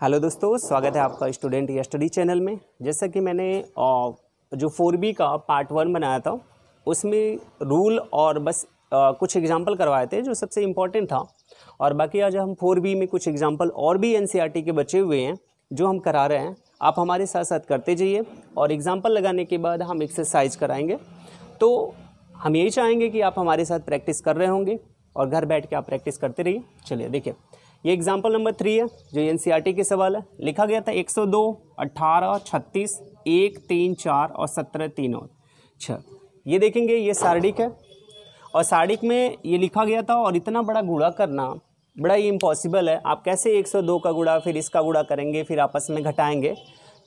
Hello दोस्तों, स्वागत है आपका स्टूडेंट या स्टडी चैनल में। जैसा कि मैंने जो 4B का पार्ट 1 बनाया था उसमें रूल और बस कुछ एग्जांपल करवाए थे जो सबसे इम्पोर्टेंट था। और बाकी आज हम 4B में कुछ एग्जांपल और भी NCERT के बचे हुए हैं जो हम करा रहे हैं। आप हमारे साथ साथ करते जाइए और एग्जाम्पल लगाने के बाद हम एक्सरसाइज कराएँगे। तो हम यही चाहेंगे कि आप हमारे साथ प्रैक्टिस कर रहे होंगे और घर बैठ के आप प्रैक्टिस करते रहिए। चलिए देखिए, ये एग्जाम्पल नंबर 3 है जो NCERT के सवाल है। लिखा गया था 102, 18, 36, 1, 3, 4 और 17, 3 और 6। ये देखेंगे, ये सारडिक है और सारडिक में ये लिखा गया था। और इतना बड़ा गुणा करना बड़ा ही इम्पॉसिबल है। आप कैसे 102 का गुणा फिर इसका गुणा करेंगे, फिर आपस में घटाएंगे।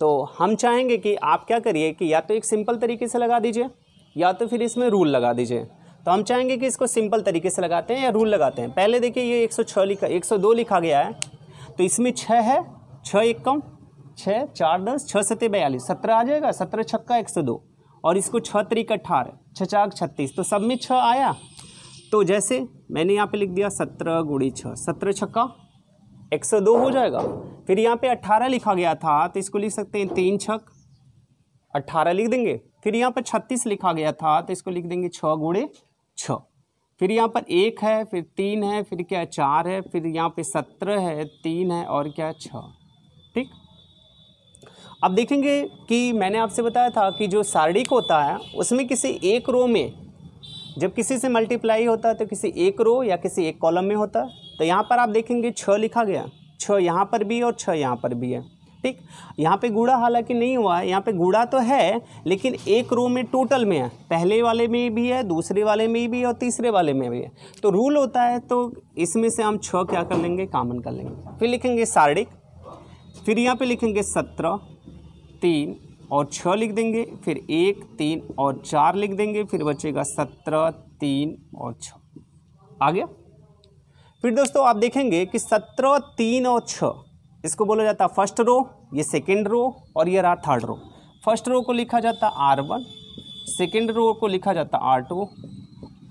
तो हम चाहेंगे कि आप क्या करिए कि या तो एक सिंपल तरीके से लगा दीजिए या तो फिर इसमें रूल लगा दीजिए। तो हम चाहेंगे कि इसको सिंपल तरीके से लगाते हैं या रूल लगाते हैं। पहले देखिए, ये 102 लिखा गया है तो इसमें 6 है। 6 एक कम 6, 4 10, 6 7 42, 17 आ जाएगा। 17 छक्का 102 और इसको 6 3 18, 6 4 36, तो सब में 6 आया। तो जैसे मैंने यहाँ पे लिख दिया 17 गुणी 6, 17 छक्का 102 हो जाएगा। फिर यहाँ पे 18 लिखा गया था तो इसको लिख सकते हैं 3 छक 18 लिख देंगे। फिर यहाँ पर 36 लिखा गया था तो इसको लिख देंगे 6 गुणे 6। फिर यहाँ पर 1 है, फिर 3 है, फिर क्या 4 है, फिर यहाँ पे 17 है, 3 है और क्या 6। ठीक। अब देखेंगे कि मैंने आपसे बताया था कि जो सारडिक होता है उसमें किसी एक रो में जब किसी से मल्टीप्लाई होता है तो किसी एक रो या किसी एक कॉलम में होता है। तो यहाँ पर आप देखेंगे 6 लिखा गया, 6 यहाँ पर भी और 6 यहाँ पर भी है। ठीक। यहाँ पे गुणा हालांकि नहीं हुआ है, यहाँ पे गुणा तो है लेकिन एक रो में टोटल में है। पहले वाले में भी है, दूसरे वाले में भी है और तीसरे वाले में भी है। तो रूल होता है तो इसमें से हम 6 क्या कर लेंगे, कॉमन कर लेंगे। फिर लिखेंगे सारडिक। फिर यहाँ पे लिखेंगे 17, 3 और 6 लिख देंगे। फिर 1, 3 और 4 लिख देंगे। फिर बचेगा 17, 3 और 6 आ गया। फिर दोस्तों आप देखेंगे कि 17, 3 और 6 इसको बोला जाता है फर्स्ट रो, ये सेकंड रो और ये रहा थर्ड रो। फर्स्ट रो को लिखा जाता है R1, सेकंड रो को लिखा जाता है R2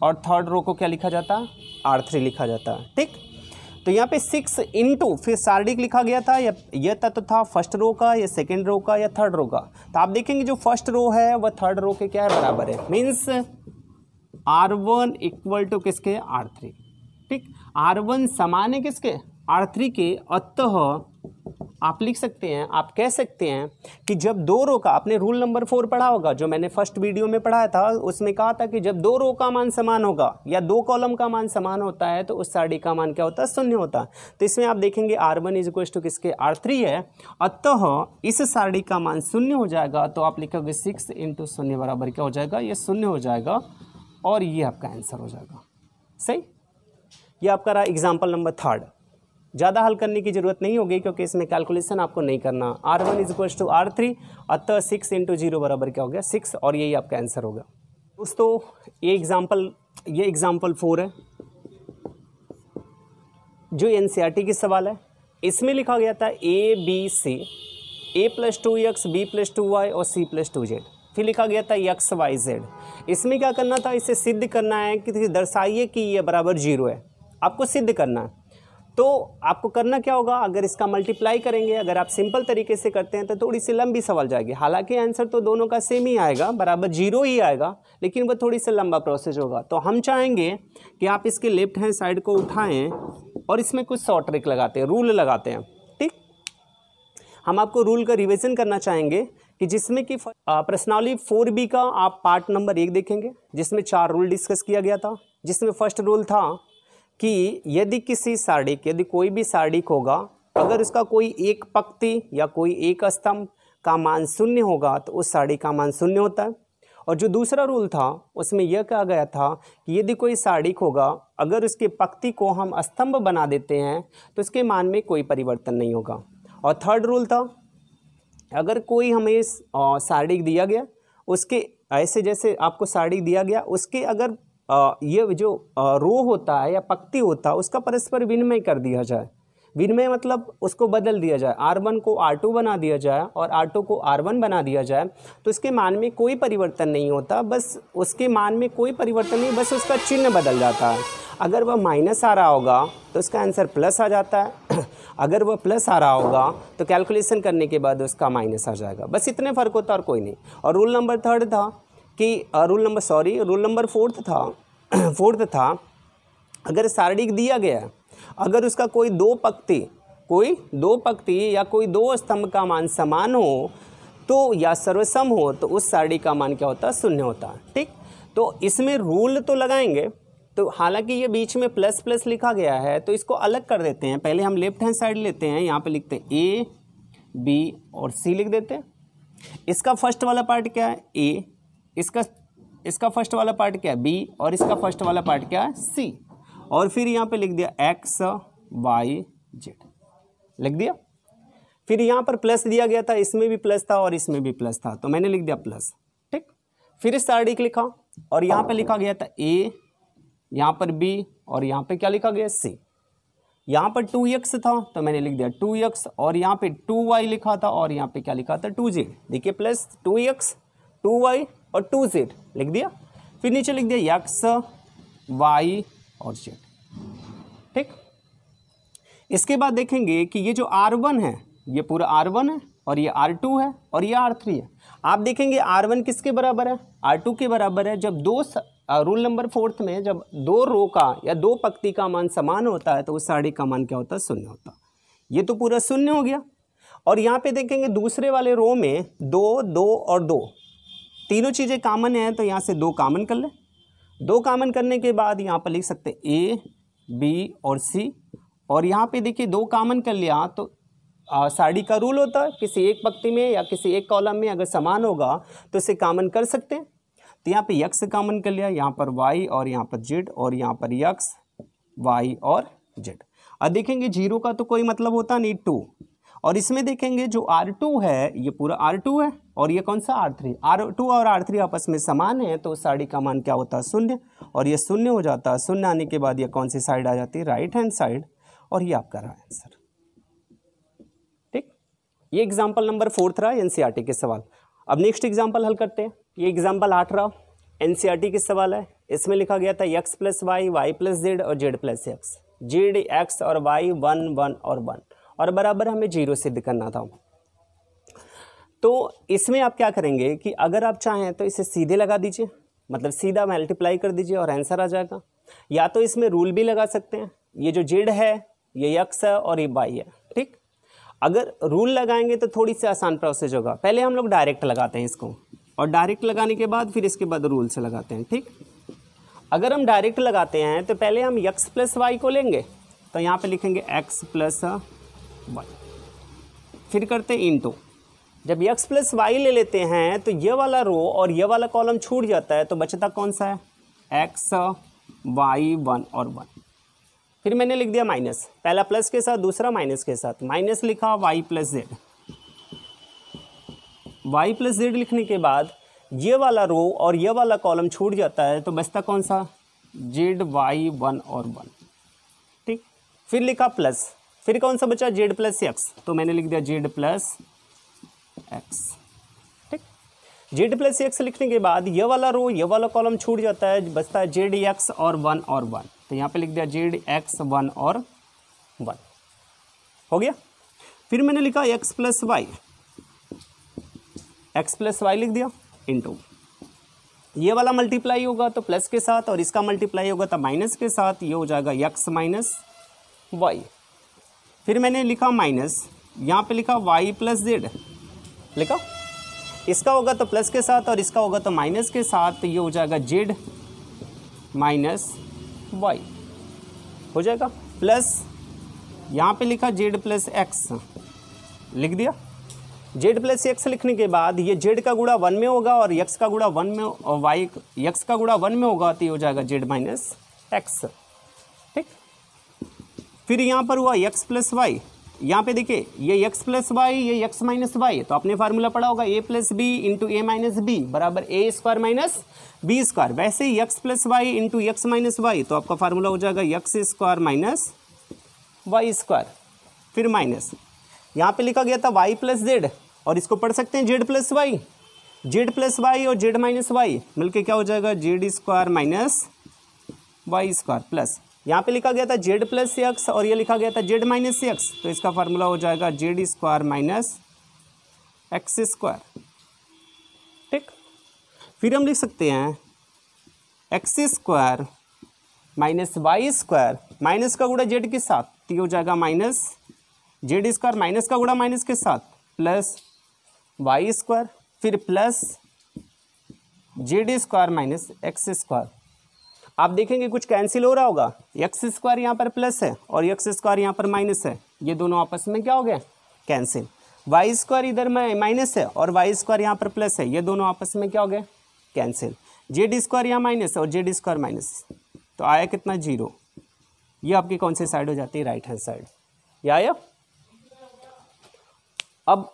और थर्ड रो को क्या लिखा जाता है, R3 लिखा जाता है। ठीक। तो यहाँ पे 6 इंटू फिर सारडिक लिखा गया था। यह तत्व था फर्स्ट रो का या सेकंड रो का या थर्ड रो का। तो आप देखेंगे जो फर्स्ट रो है वह थर्ड रो के क्या है, बराबर है। मीन्स R1 इक्वल टू किसके, R3। ठीक। R1 समान है किसके, R3 के। अतः आप लिख सकते हैं, आप कह सकते हैं कि जब दो रो का, आपने रूल नंबर 4 पढ़ा होगा जो मैंने फर्स्ट वीडियो में पढ़ाया था, उसमें कहा था कि जब दो रो का मान समान होगा या दो कॉलम का मान समान होता है तो उस सारडिक का मान क्या होता है, शून्य होता है। तो इसमें आप देखेंगे R1 इज इक्वल टू किसके, R3 है। अतः इस सारडिक का मान शून्य हो जाएगा। तो आप लिखोगे 6 इंटू शून्य बराबर क्या हो जाएगा, ये शून्य हो जाएगा और ये आपका आंसर हो जाएगा। सही। ये आपका रहा एग्जाम्पल नंबर 3। ज़्यादा हल करने की ज़रूरत नहीं होगी क्योंकि इसमें कैलकुलेशन आपको नहीं करना। R1 is equal to R3, अतः 6 इंटू 0 बराबर क्या हो गया, 6 और यही आपका आंसर होगा। दोस्तों ये एग्जाम्पल 4 है जो NCERT की सवाल है। इसमें लिखा गया था ABC, A + 2x, B + 2y और C + 2z। फिर लिखा गया था x y z। इसमें क्या करना था, इसे सिद्ध करना है कि दर्शाइए कि ये बराबर 0 है। आपको सिद्ध करना है। तो आपको करना क्या होगा, अगर इसका मल्टीप्लाई करेंगे, अगर आप सिंपल तरीके से करते हैं तो थोड़ी सी लंबी सवाल जाएगी। हालांकि आंसर तो दोनों का सेम ही आएगा, बराबर 0 ही आएगा, लेकिन वह थोड़ी सी लंबा प्रोसेस होगा। तो हम चाहेंगे कि आप इसके लेफ्ट हैंड साइड को उठाएं और इसमें कुछ शॉर्ट ट्रिक लगाते हैं, रूल लगाते हैं। ठीक। हम आपको रूल का रिविजन करना चाहेंगे कि जिसमें कि प्रश्नावली 4B का आप पार्ट नंबर 1 देखेंगे जिसमें 4 रूल डिस्कस किया गया था। जिसमें फर्स्ट रूल था कि यदि किसी सारडिक, यदि कोई भी सारडिक होगा, अगर उसका कोई एक पंक्ति या कोई एक स्तंभ का मान शून्य होगा तो उस सारडिक का मान शून्य होता है। और जो दूसरा रूल था उसमें यह कहा गया था कि यदि कोई सारडिक होगा, अगर उसके पंक्ति को हम स्तंभ बना देते हैं तो उसके मान में कोई परिवर्तन नहीं होगा। और थर्ड रूल था, अगर कोई हमें सारडिक दिया गया, उसके ऐसे जैसे आपको सारडिक दिया गया, उसके अगर ये जो रो होता है या पंक्ति होता है उसका परस्पर विनिमय कर दिया जाए, विनिमय मतलब उसको बदल दिया जाए, R1 को R2 बना दिया जाए और R2 को R1 बना दिया जाए, तो इसके मान में कोई परिवर्तन नहीं होता, बस उसके मान में कोई परिवर्तन नहीं, बस उसका चिन्ह बदल जाता है। अगर वह माइनस आ रहा होगा तो उसका आंसर प्लस आ जाता है, अगर वह प्लस आ रहा होगा तो कैलकुलेशन करने के बाद उसका माइनस आ जाएगा, बस इतने फ़र्क होता है और कोई नहीं। और रूल नंबर फोर्थ था, अगर सारणी दिया गया है, अगर उसका कोई दो पंक्ति या कोई दो स्तंभ का मान समान हो तो या सर्वसम हो तो उस सारणी का मान क्या होता है, शून्य होता है। ठीक, तो इसमें रूल तो लगाएंगे, तो हालांकि ये बीच में प्लस प्लस लिखा गया है तो इसको अलग कर देते हैं। पहले हम लेफ्ट हैंड साइड लेते हैं, यहाँ पे लिखते हैं ए बी और सी लिख देते हैं। इसका फर्स्ट वाला पार्ट क्या है, ए, इसका फर्स्ट वाला पार्ट क्या है, बी, और इसका फर्स्ट वाला पार्ट क्या है, सी। और फिर यहाँ पे लिख दिया एक्स वाई जेड लिख दिया। फिर यहाँ पर प्लस दिया गया था, इसमें भी प्लस था और इसमें भी प्लस था, तो मैंने लिख दिया प्लस। ठीक, फिर इस सारणी को लिखा और यहाँ पे लिखा गया था ए, यहाँ पर बी और यहाँ पे क्या लिखा गया, सी। यहाँ पर 2x था तो मैंने लिख दिया 2x, और यहाँ पे 2y लिखा था और यहाँ पे क्या लिखा था, 2z। देखिए प्लस 2x 2y और 2z लिख दिया। फिर नीचे लिख दिया x y और z। ठीक, इसके बाद देखेंगे कि ये जो R1 है ये पूरा R1 है और ये R2 है और ये R3 है। आप देखेंगे R1 किसके बराबर है, R2 के बराबर है। जब रूल नंबर 4 में जब दो रो का या दो पंक्ति का मान समान होता है तो उस सारणी का मान क्या होता है, शून्य होता है। ये तो पूरा शून्य हो गया। और यहाँ पे देखेंगे दूसरे वाले रो में 2 2 और 2 तीनों चीज़ें कॉमन है, तो यहाँ से 2 कॉमन कर ले। 2 कॉमन करने के बाद यहाँ पर लिख सकते हैं ए बी और सी, और यहाँ पे देखिए 2 कॉमन कर लिया तो सारणी का रूल होता है किसी एक पंक्ति में या किसी एक कॉलम में अगर समान होगा तो इसे कॉमन कर सकते हैं। तो यहाँ पे x कॉमन कर लिया, यहाँ पर y और यहाँ पर z, और यहाँ पर x y और z। अब देखेंगे 0 का तो कोई मतलब होता नहीं, 2। और इसमें देखेंगे जो R2 है ये पूरा R2 है और ये कौन सा R3, R2 और R3 आपस में समान है, तो सारणी का मान क्या होता है, शून्य। और ये शून्य हो जाता है। शून्य आने के बाद ये कौन सी साइड आ जाती है, राइट हैंड साइड, और ये आपका रहा आंसर। ठीक, ये एग्जाम्पल नंबर 4 रहा NCERT के सवाल। अब नेक्स्ट एग्जाम्पल हल करते हैं। ये एग्जाम्पल 8 रहा, NCERT के सवाल है। इसमें लिखा गया था x plus y, y plus z और z plus x. Z x और वाई 1 1 और 1 और बराबर हमें 0 सिद्ध करना था। तो इसमें आप क्या करेंगे कि अगर आप चाहें तो इसे सीधे लगा दीजिए, मतलब सीधा मल्टीप्लाई कर दीजिए और आंसर आ जाएगा। या तो इसमें रूल भी लगा सकते हैं, ये जो जेड है ये x है और ये y है। ठीक, अगर रूल लगाएंगे तो थोड़ी सी आसान प्रोसेस होगा। पहले हम लोग डायरेक्ट लगाते हैं इसको, और डायरेक्ट लगाने के बाद फिर इसके बाद रूल से लगाते हैं। ठीक, अगर हम डायरेक्ट लगाते हैं तो पहले हम x प्लस वाई को लेंगे, तो यहाँ पे लिखेंगे x प्लस वाई, फिर करते हैं इनटू। जब x प्लस वाई ले लेते हैं तो ये वाला रो और ये वाला कॉलम छूट जाता है, तो बचता कौन सा है, x y 1 और 1। फिर मैंने लिख दिया माइनस, पहला प्लस के साथ दूसरा माइनस के साथ, माइनस लिखा y plus Z. y plus Z लिखने के बाद ये वाला रो और ये वाला कॉलम छूट जाता है, तो बचता कौन सा, जेड वाई 1 और 1। ठीक, फिर लिखा प्लस, फिर कौन सा बचा, जेड प्लस एक्स, तो मैंने लिख दिया जेड प्लस एक्स। ठीक, जेड प्लस एक्स लिखने के बाद ये वाला रो ये वाला कॉलम छूट जाता है, बचता है जेड एक्स और 1 और 1, तो यहाँ पे लिख दिया जेड एक्स 1 और 1 हो गया। फिर मैंने लिखा x plus y, x plus y लिख दिया इनटू, ये वाला मल्टीप्लाई होगा तो प्लस के साथ और इसका मल्टीप्लाई होगा तो माइनस के साथ, ये हो जाएगा x माइनस वाई। फिर मैंने लिखा माइनस, यहाँ पे लिखा y प्लस जेड लिखा, इसका होगा तो प्लस के साथ और इसका होगा तो माइनस के साथ, तो ये हो जाएगा जेड माइनस वाई हो जाएगा। प्लस यहाँ पे लिखा जेड प्लस एक्स लिख दिया। जेड प्लस एक्स लिखने के बाद ये जेड का गुणा 1 में होगा और एक्स का गुणा 1 में, और वाई एक्स का गुणा 1 में होगा, तो ये हो जाएगा जेड माइनस एक्स। ठीक, फिर यहाँ पर हुआ x प्लस वाई, यहाँ पे देखिए ये x प्लस वाई ये x माइनस वाई, तो आपने फार्मूला पढ़ा होगा a plus b into a minus b बराबर a square minus b square. वैसे ही x plus y into x minus y, तो आपका फार्मूला हो जाएगा x square minus y square. फिर माइनस, यहाँ पे लिखा गया था y प्लस जेड, और इसको पढ़ सकते हैं z plus y, z plus y और जेड माइनस वाई मिलके क्या हो जाएगा z square minus y square, plus यहाँ पे लिखा गया था जेड प्लस एक्स और ये लिखा गया था जेड माइनस एक्स, तो इसका फार्मूला हो जाएगा z square minus x square. ठीक, फिर हम लिख सकते हैं x square minus y square, minus का गुणा जेड के साथ तो ये हो जाएगा माइनस जेड स्क्वायर, माइनस का गुणा माइनस के साथ प्लस वाई स्क्वायर, फिर plus Z square minus x square. आप देखेंगे कुछ कैंसिल हो रहा होगा, एक्स स्क्वायर यहाँ पर प्लस है और एक्स स्क्वायर यहाँ पर माइनस है, ये दोनों आपस में क्या हो गया कैंसिल। वाई स्क्वायर इधर में माइनस है और वाई स्क्वायर यहाँ पर प्लस है, ये दोनों आपस में क्या हो गए कैंसिल। जेड स्क्वायर यहाँ माइनस है और जेड स्क्वायर माइनस, तो आया कितना 0। ये आपकी कौन सी साइड हो जाती है राइट हैंड साइड, ये आया। अब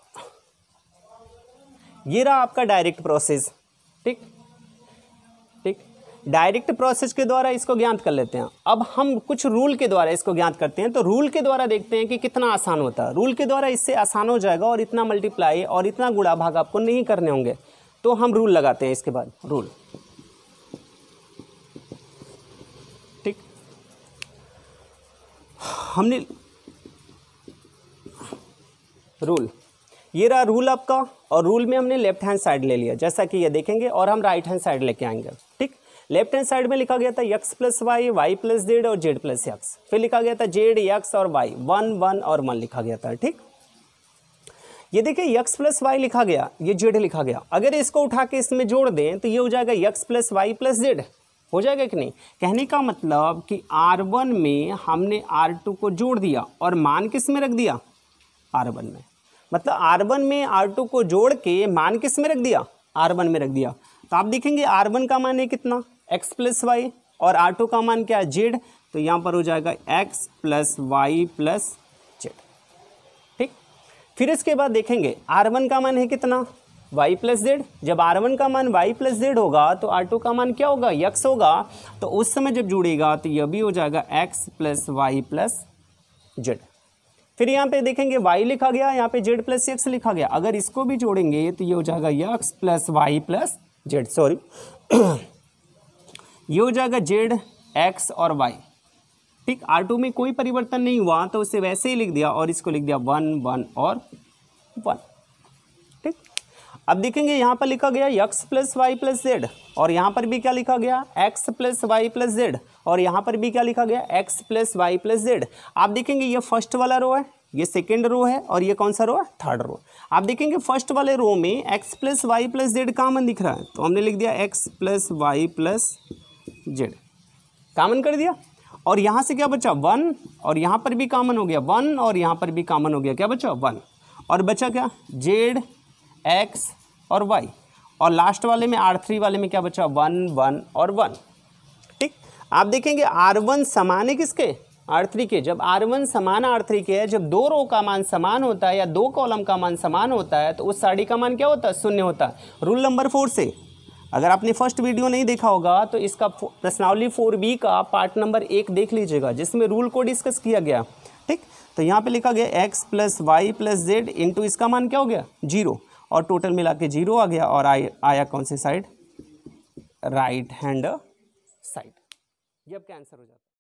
ये रहा आपका डायरेक्ट प्रोसेस। ठीक ठीक, डायरेक्ट प्रोसेस के द्वारा इसको ज्ञात कर लेते हैं। अब हम कुछ रूल के द्वारा इसको ज्ञात करते हैं, तो रूल के द्वारा देखते हैं कि कितना आसान होता है। रूल के द्वारा इससे आसान हो जाएगा और इतना मल्टीप्लाई और इतना गुणा भाग आपको नहीं करने होंगे, तो हम रूल लगाते हैं इसके बाद। रूल, ठीक, हमने रूल, ये रहा रूल आपका, और रूल में हमने लेफ्ट हैंड साइड ले लिया जैसा कि ये देखेंगे, और हम राइट हैंड साइड लेके आएंगे। ठीक, लेफ्ट हैंड साइड में लिखा गया था x plus y, y plus z और जेड प्लस एक्स, फिर लिखा गया था जेड एक्स और वाई, 1 1 और 1 लिखा गया था। ठीक, ये देखिए x प्लस वाई लिखा गया, ये जेड लिखा गया, अगर इसको उठा के इसमें जोड़ दें तो ये हो जाएगा x plus y plus z, हो जाएगा कि नहीं। कहने का मतलब कि R1 में हमने R2 को जोड़ दिया और मान किस में रख दिया R1 में, मतलब R1 में R2 को जोड़ के मान किस में रख दिया R1 में रख दिया। तो आप देखेंगे R1 का मान है कितना x प्लस वाई और R2 का मान क्या है जेड, तो यहाँ पर हो जाएगा x plus y plus z. ठीक, फिर इसके बाद देखेंगे R1 का मान है कितना y प्लस जेड, जब R1 का मान y प्लस जेड होगा तो R2 का मान क्या होगा x होगा, तो उस समय जब जुड़ेगा तो यह भी हो जाएगा x plus y plus z. फिर यहाँ पे देखेंगे y लिखा गया, यहाँ पे z प्लस एक्स लिखा गया, अगर इसको भी जोड़ेंगे तो ये हो जाएगा x plus y plus z, sorry ये हो जाएगा z x और y। ठीक, R2 में कोई परिवर्तन नहीं हुआ तो उसे वैसे ही लिख दिया और इसको लिख दिया 1 1 और 1। ठीक, अब देखेंगे यहाँ पर लिखा गया x plus y plus z, और यहाँ पर भी क्या लिखा गया x plus y plus z, और यहाँ पर भी क्या लिखा गया x plus y plus z. आप देखेंगे ये फर्स्ट वाला रो है, ये सेकेंड रो है, और ये कौन सा रो है थर्ड रो। आप देखेंगे फर्स्ट वाले रो में x plus y plus z common दिख रहा है, तो हमने लिख दिया x plus y plus z, common कर दिया। और यहाँ से क्या बचा 1, और यहाँ पर भी कॉमन हो गया 1, और यहाँ पर भी कॉमन हो गया, क्या बचा 1, और बचा क्या z x और y, और लास्ट वाले में R3 वाले में क्या बचा 1 1 और 1। ठीक, आप देखेंगे R1 समान है किसके R3 के, जब R1 समान R3 के है, जब दो रो का मान समान होता है या दो कॉलम का मान समान होता है तो उस साड़ी का मान क्या होता है 0 होता है। रूल नंबर 4 से, अगर आपने फर्स्ट वीडियो नहीं देखा होगा तो इसका प्रश्नावली 4B का पार्ट नंबर 1 देख लीजिएगा जिसमें रूल को डिस्कस किया गया। ठीक, तो यहाँ पे लिखा गया x plus y plus z into इसका मान क्या हो गया 0, और टोटल मिला के 0 आ गया, और आया कौन सी साइड राइट हैंड साइड। ये अब क्या आंसर हो जाता है।